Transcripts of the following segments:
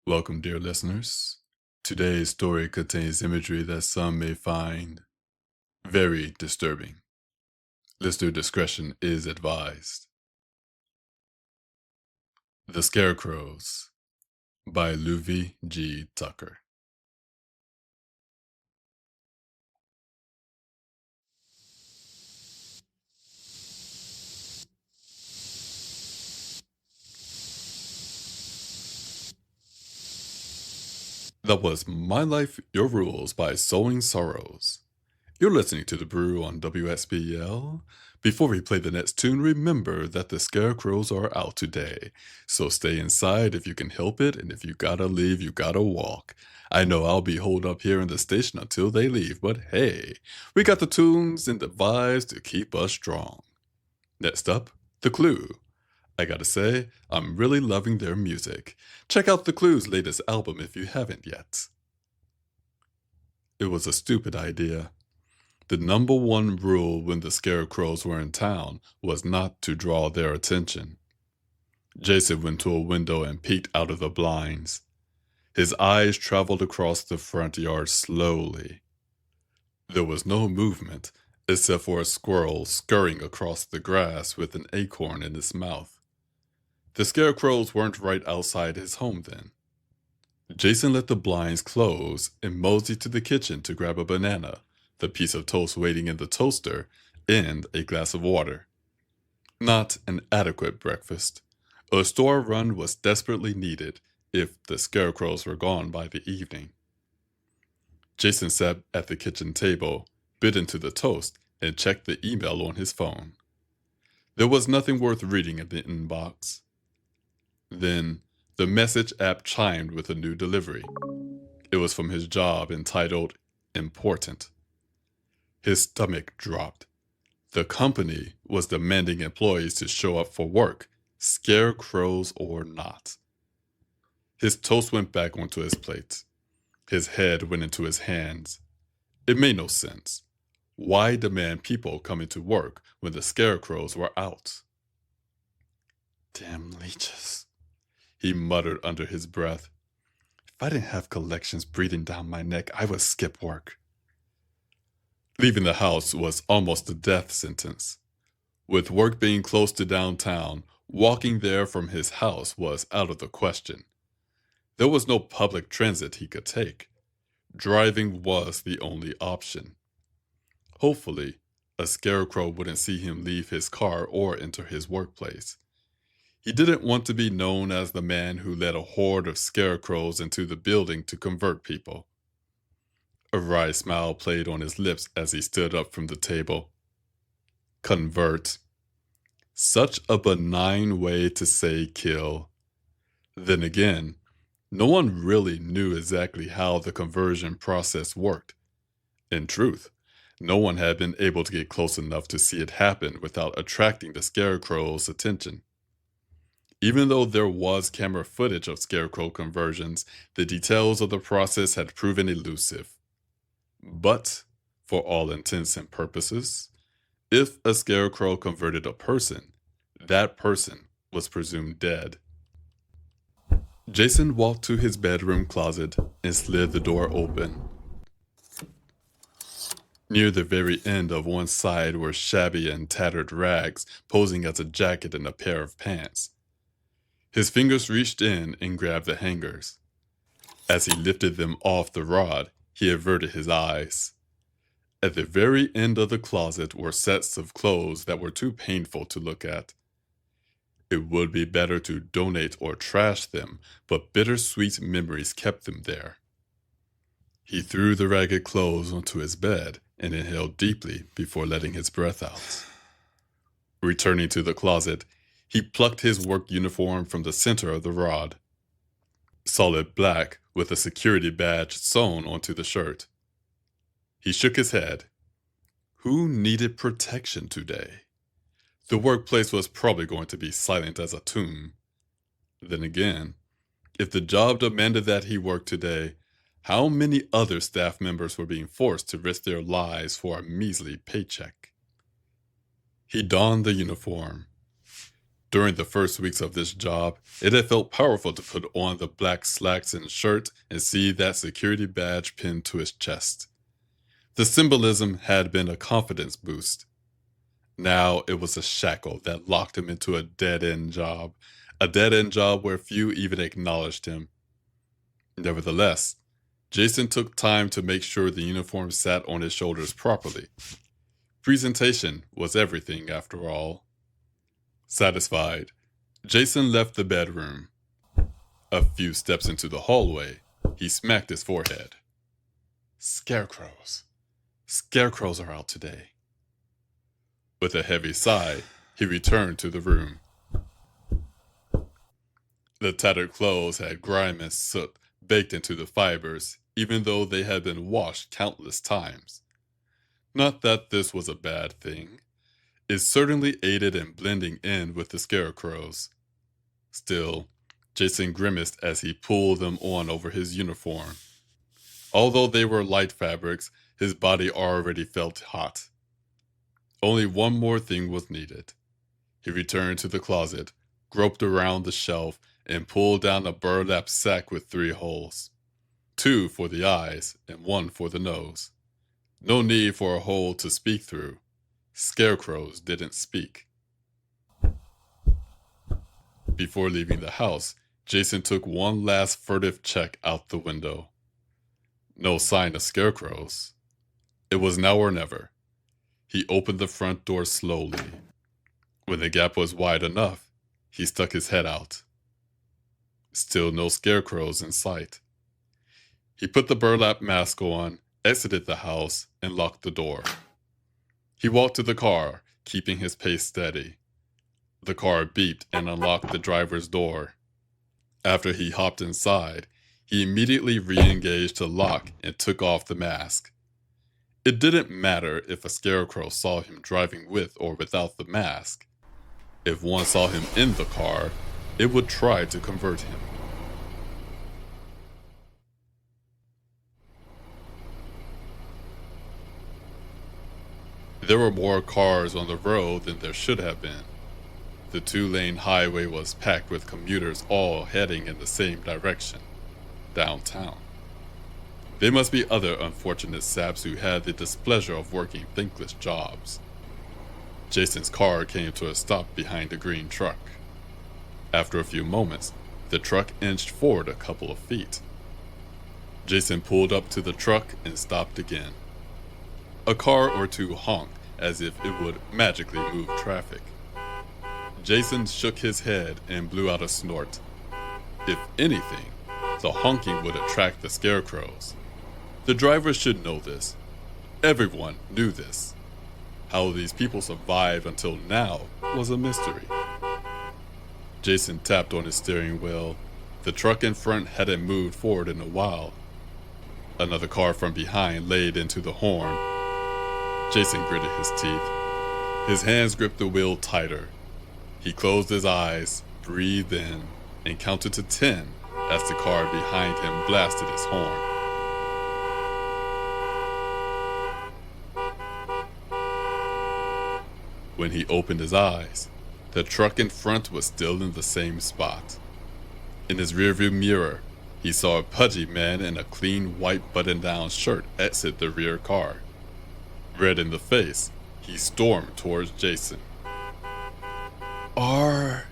Welcome, dear listeners. Today's story contains imagery that some may find very disturbing. Listener discretion is advised. The Scarecrows by Louvie G Tucker. That was My Life, Your Rules by Sowing Sorrows. You're listening to The Brew on WSBL. Before we play the next tune, remember that the Scarecrows are out today. So stay inside if you can help it, and if you gotta leave, you gotta walk. I know I'll be holed up here in the station until they leave, but hey, we got the tunes and the vibes to keep us strong. Next up, The Clue. I gotta say, I'm really loving their music. Check out The Clue's latest album if you haven't yet. It was a stupid idea. The number one rule when the Scarecrows were in town was not to draw their attention. Jason went to a window and peeked out of the blinds. His eyes traveled across the front yard slowly. There was no movement except for a squirrel scurrying across the grass with an acorn in his mouth. The Scarecrows weren't right outside his home then. Jason let the blinds close and moseyed to the kitchen to grab a banana, the piece of toast waiting in the toaster, and a glass of water. Not an adequate breakfast. A store run was desperately needed if the Scarecrows were gone by the evening. Jason sat at the kitchen table, bit into the toast, and checked the email on his phone. There was nothing worth reading in the inbox. Then, the message app chimed with a new delivery. It was from his job entitled Important. His stomach dropped. The company was demanding employees to show up for work, scarecrows or not. His toast went back onto his plate. His head went into his hands. It made no sense. Why demand people come into work when the scarecrows were out? Damn leeches, he muttered under his breath. If I didn't have collections breathing down my neck, I would skip work. Leaving the house was almost a death sentence. With work being close to downtown, walking there from his house was out of the question. There was no public transit he could take. Driving was the only option. Hopefully, a scarecrow wouldn't see him leave his car or enter his workplace. He didn't want to be known as the man who led a horde of scarecrows into the building to convert people. A wry smile played on his lips as he stood up from the table. Convert. Such a benign way to say kill. Then again, no one really knew exactly how the conversion process worked. In truth, no one had been able to get close enough to see it happen without attracting the scarecrow's attention. Even though there was camera footage of scarecrow conversions, the details of the process had proven elusive. But, for all intents and purposes, if a scarecrow converted a person, that person was presumed dead. Jason walked to his bedroom closet and slid the door open. Near the very end of one side were shabby and tattered rags posing as a jacket and a pair of pants. His fingers reached in and grabbed the hangers. As he lifted them off the rod, he averted his eyes. At the very end of the closet were sets of clothes that were too painful to look at. It would be better to donate or trash them, but bittersweet memories kept them there. He threw the ragged clothes onto his bed and inhaled deeply before letting his breath out. Returning to the closet, he plucked his work uniform from the center of the rod. Solid black with a security badge sewn onto the shirt. He shook his head. Who needed protection today? The workplace was probably going to be silent as a tomb. Then again, if the job demanded that he work today, how many other staff members were being forced to risk their lives for a measly paycheck? He donned the uniform. During the first weeks of this job, it had felt powerful to put on the black slacks and shirt and see that security badge pinned to his chest. The symbolism had been a confidence boost. Now it was a shackle that locked him into a dead-end job where few even acknowledged him. Nevertheless, Jason took time to make sure the uniform sat on his shoulders properly. Presentation was everything, after all. Satisfied, Jason left the bedroom. A few steps into the hallway, he smacked his forehead. Scarecrows. Scarecrows are out today. With a heavy sigh, he returned to the room. The tattered clothes had grime and soot baked into the fibers, even though they had been washed countless times. Not that this was a bad thing. It certainly aided in blending in with the Scarecrows. Still, Jason grimaced as he pulled them on over his uniform. Although they were light fabrics, his body already felt hot. Only one more thing was needed. He returned to the closet, groped around the shelf, and pulled down a burlap sack with 3 holes. 2 for the eyes and 1 for the nose. No need for a hole to speak through. Scarecrows didn't speak. Before leaving the house, Jason took one last furtive check out the window. No sign of Scarecrows. It was now or never. He opened the front door slowly. When the gap was wide enough, he stuck his head out. Still no Scarecrows in sight. He put the burlap mask on, exited the house, and locked the door. He walked to the car, keeping his pace steady. The car beeped and unlocked the driver's door. After he hopped inside, he immediately re-engaged the lock and took off the mask. It didn't matter if a Scarecrow saw him driving with or without the mask. If one saw him in the car, it would try to convert him. There were more cars on the road than there should have been. The 2-lane highway was packed with commuters all heading in the same direction, downtown. There must be other unfortunate saps who had the displeasure of working thankless jobs. Jason's car came to a stop behind a green truck. After a few moments, the truck inched forward a couple of feet. Jason pulled up to the truck and stopped again. A car or two honked as if it would magically move traffic. Jason shook his head and blew out a snort. If anything, the honking would attract the Scarecrows. The driver should know this. Everyone knew this. How these people survived until now was a mystery. Jason tapped on his steering wheel. The truck in front hadn't moved forward in a while. Another car from behind laid into the horn. Jason gritted his teeth. His hands gripped the wheel tighter. He closed his eyes, breathed in, and counted to 10 as the car behind him blasted its horn. When he opened his eyes, the truck in front was still in the same spot. In his rearview mirror, he saw a pudgy man in a clean white button-down shirt exit the rear car. Red in the face, he stormed towards Jason. Are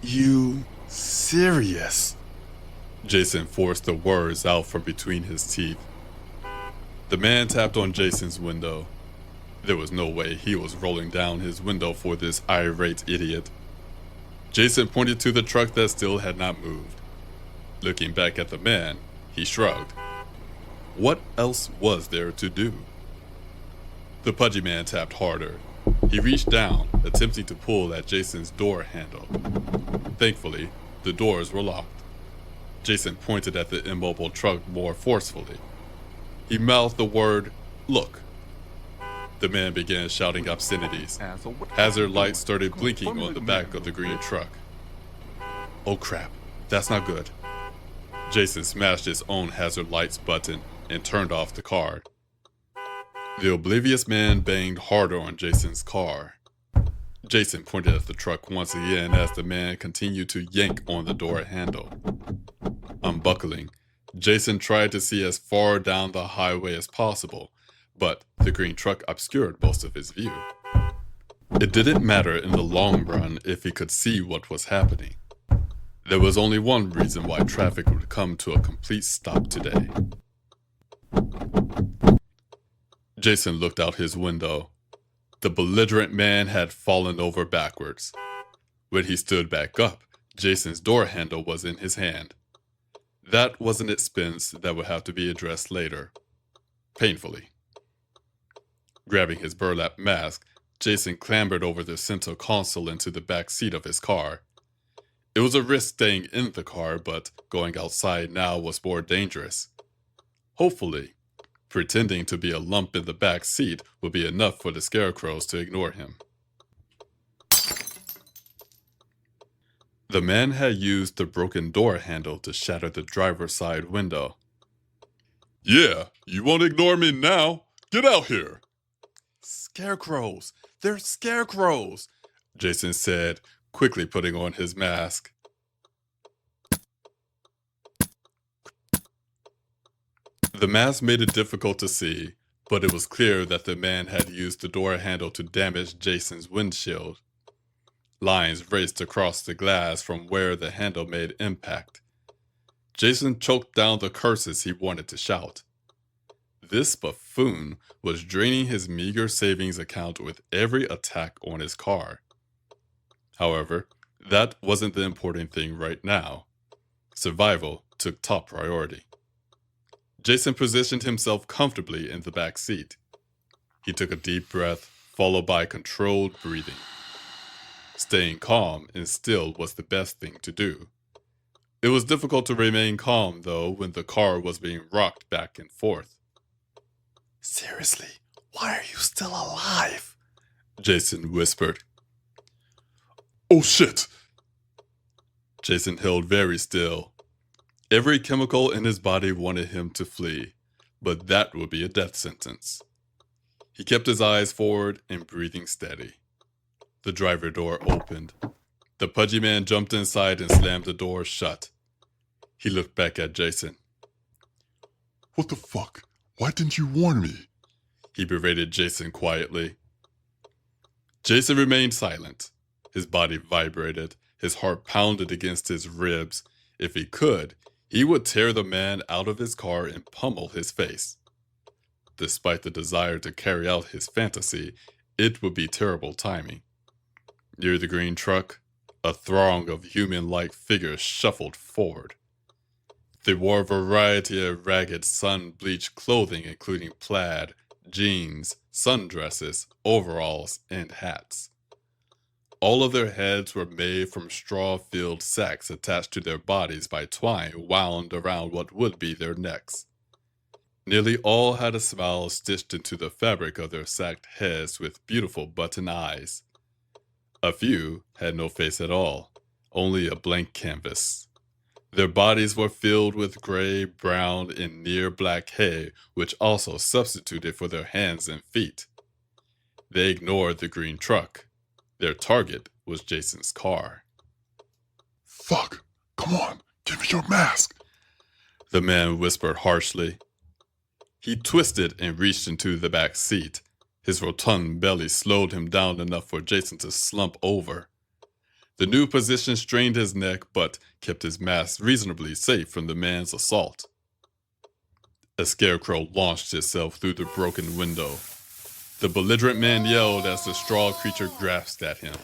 you serious? Jason forced the words out from between his teeth. The man tapped on Jason's window. There was no way he was rolling down his window for this irate idiot. Jason pointed to the truck that still had not moved. Looking back at the man, he shrugged. What else was there to do? The pudgy man tapped harder. He reached down, attempting to pull at Jason's door handle. Thankfully, the doors were locked. Jason pointed at the immobile truck more forcefully. He mouthed the word, "Look." The man began shouting obscenities. Hazard lights started blinking on the back of the green truck. Oh crap, that's not good. Jason smashed his own hazard lights button and turned off the car. The oblivious man banged harder on Jason's car. Jason pointed at the truck once again as the man continued to yank on the door handle. Unbuckling, Jason tried to see as far down the highway as possible, but the green truck obscured most of his view. It didn't matter in the long run if he could see what was happening. There was only one reason why traffic would come to a complete stop today. Jason looked out his window. The belligerent man had fallen over backwards. When he stood back up, Jason's door handle was in his hand. That was an expense that would have to be addressed later. Painfully. Grabbing his burlap mask, Jason clambered over the center console into the back seat of his car. It was a risk staying in the car, but going outside now was more dangerous. Hopefully, pretending to be a lump in the back seat would be enough for the Scarecrows to ignore him. The man had used the broken door handle to shatter the driver's side window. "Yeah, you won't ignore me now. Get out here." "Scarecrows! They're scarecrows!" Jason said, quickly putting on his mask. The mask made it difficult to see, but it was clear that the man had used the door handle to damage Jason's windshield. Lines raced across the glass from where the handle made impact. Jason choked down the curses he wanted to shout. This buffoon was draining his meager savings account with every attack on his car. However, that wasn't the important thing right now. Survival took top priority. Jason positioned himself comfortably in the back seat. He took a deep breath, followed by controlled breathing. Staying calm and still was the best thing to do. It was difficult to remain calm, though, when the car was being rocked back and forth. "Seriously, why are you still alive?" Jason whispered. "Oh shit!" Jason held very still. Every chemical in his body wanted him to flee, but that would be a death sentence. He kept his eyes forward and breathing steady. The driver door opened. The pudgy man jumped inside and slammed the door shut. He looked back at Jason. "What the fuck? Why didn't you warn me?" He berated Jason quietly. Jason remained silent. His body vibrated. His heart pounded against his ribs. If he could, he would tear the man out of his car and pummel his face. Despite the desire to carry out his fantasy, it would be terrible timing. Near the green truck, a throng of human-like figures shuffled forward. They wore a variety of ragged sun-bleached clothing, including plaid, jeans, sundresses, overalls, and hats. All of their heads were made from straw-filled sacks attached to their bodies by twine wound around what would be their necks. Nearly all had a smile stitched into the fabric of their sacked heads with beautiful button eyes. A few had no face at all, only a blank canvas. Their bodies were filled with gray, brown, and near black hair, which also substituted for their hands and feet. They ignored the green truck. Their target was Jason's car. "Fuck! Come on, give me your mask!" The man whispered harshly. He twisted and reached into the back seat. His rotund belly slowed him down enough for Jason to slump over. The new position strained his neck, but kept his mask reasonably safe from the man's assault. A scarecrow launched itself through the broken window. The belligerent man yelled as the straw creature grasped at him.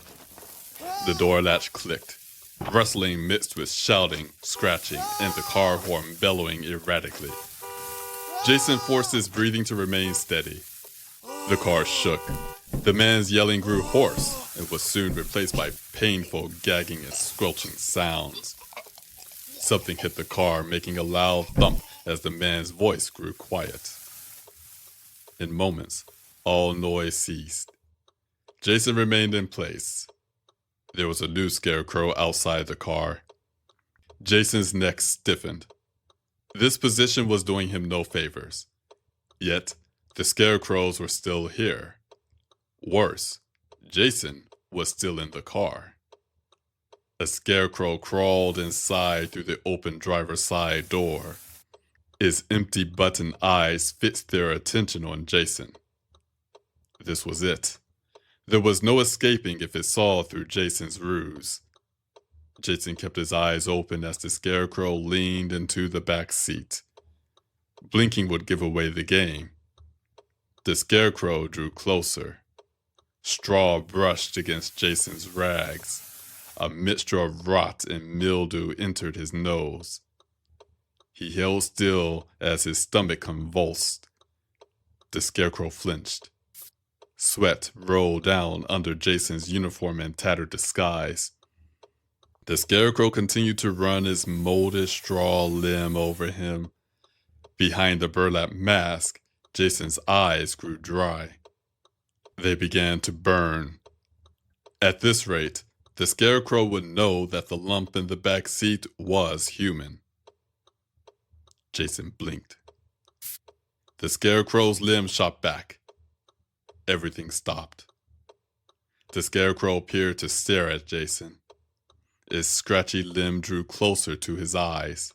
The door latch clicked, rustling mixed with shouting, scratching, and the car horn bellowing erratically. Jason forced his breathing to remain steady. The car shook. The man's yelling grew hoarse and was soon replaced by painful gagging and squelching sounds. Something hit the car, making a loud thump as the man's voice grew quiet. In moments, all noise ceased. Jason remained in place. There was a new scarecrow outside the car. Jason's neck stiffened. This position was doing him no favors. Yet, the scarecrows were still here. Worse, Jason was still in the car. A scarecrow crawled inside through the open driver's side door. His empty button eyes fixed their attention on Jason. This was it. There was no escaping if it saw through Jason's ruse. Jason kept his eyes open as the scarecrow leaned into the back seat. Blinking would give away the game. The scarecrow drew closer. Straw brushed against Jason's rags. A mixture of rot and mildew entered his nose. He held still as his stomach convulsed. The scarecrow flinched. Sweat rolled down under Jason's uniform and tattered disguise. The scarecrow continued to run his molded straw limb over him. Behind the burlap mask, Jason's eyes grew dry. They began to burn. At this rate, the scarecrow would know that the lump in the back seat was human. Jason blinked. The scarecrow's limb shot back. Everything stopped. The scarecrow appeared to stare at Jason. Its scratchy limb drew closer to his eyes.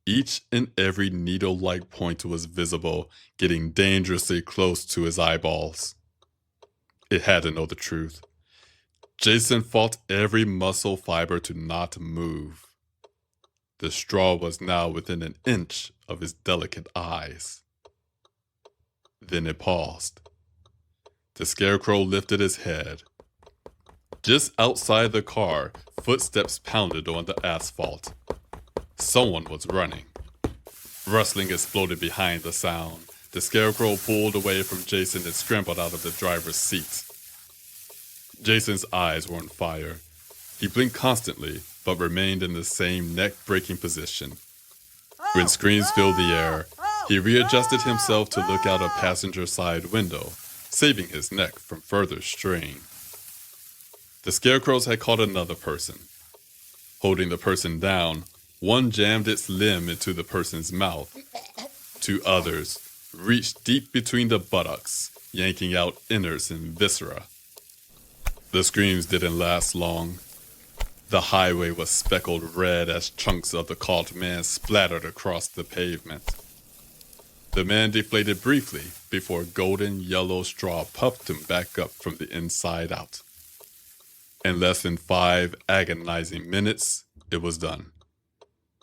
Each and every needle-like point was visible, getting dangerously close to his eyeballs. It had to know the truth. Jason fought every muscle fiber to not move. The straw was now within an inch of his delicate eyes. Then it paused. The scarecrow lifted his head. Just outside the car, footsteps pounded on the asphalt. Someone was running. Rustling exploded behind the sound. The scarecrow pulled away from Jason and scrambled out of the driver's seat. Jason's eyes were on fire. He blinked constantly, but remained in the same neck-breaking position. When screams filled the air, he readjusted himself to look out a passenger side window, saving his neck from further strain. The scarecrows had caught another person. Holding the person down, one jammed its limb into the person's mouth. Two others reached deep between the buttocks, yanking out innards and viscera. The screams didn't last long. The highway was speckled red as chunks of the caught man splattered across the pavement. The man deflated briefly before golden yellow straw puffed him back up from the inside out. In less than 5 agonizing minutes, it was done.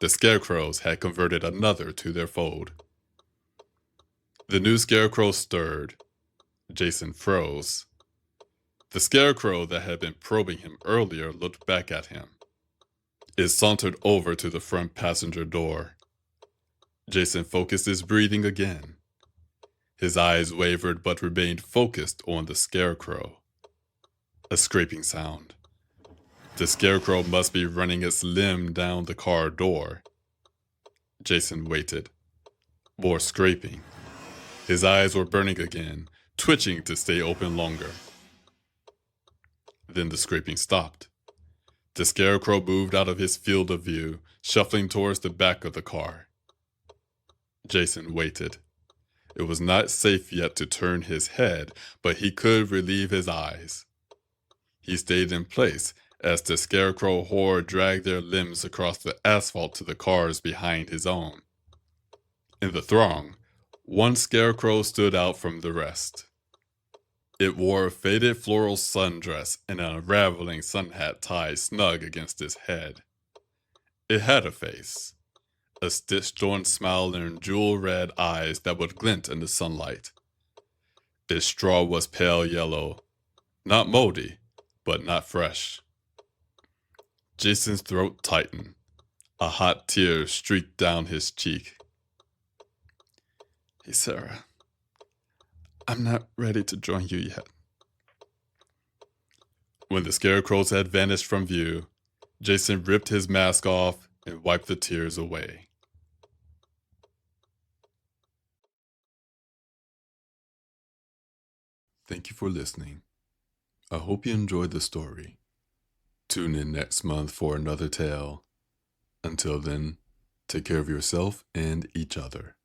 The scarecrows had converted another to their fold. The new scarecrow stirred. Jason froze. The scarecrow that had been probing him earlier looked back at him. It sauntered over to the front passenger door. Jason focused his breathing again. His eyes wavered but remained focused on the scarecrow. A scraping sound. The scarecrow must be running its limb down the car door. Jason waited. More scraping. His eyes were burning again, twitching to stay open longer. Then the scraping stopped. The scarecrow moved out of his field of view, shuffling towards the back of the car. Jason waited. It was not safe yet to turn his head, but he could relieve his eyes. He stayed in place as the scarecrow horde dragged their limbs across the asphalt to the cars behind his own. In the throng, one scarecrow stood out from the rest. It wore a faded floral sundress and an unraveling sun hat tied snug against its head. It had a face, a stitched-on smile and jewel-red eyes that would glint in the sunlight. Its straw was pale yellow, not moldy, but not fresh. Jason's throat tightened. A hot tear streaked down his cheek. Hey, Sarah. I'm not ready to join you yet. When the scarecrows had vanished from view, Jason ripped his mask off and wiped the tears away. Thank you for listening. I hope you enjoyed the story. Tune in next month for another tale. Until then, take care of yourself and each other.